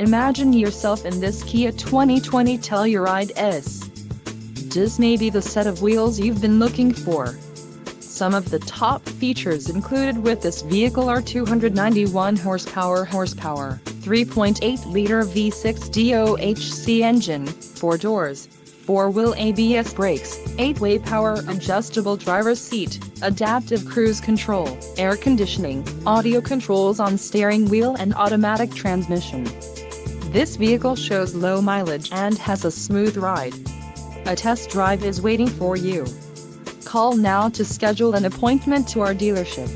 Imagine yourself in this Kia 2020 Telluride S. This may be the set of wheels you've been looking for. Some of the top features included with this vehicle are 291 horsepower, 3.8-liter V6 DOHC engine, 4 doors, 4-wheel ABS brakes, 8-way power adjustable driver's seat, adaptive cruise control, air conditioning, audio controls on steering wheel and automatic transmission. This vehicle shows low mileage and has a smooth ride. A test drive is waiting for you. Call now to schedule an appointment to our dealership.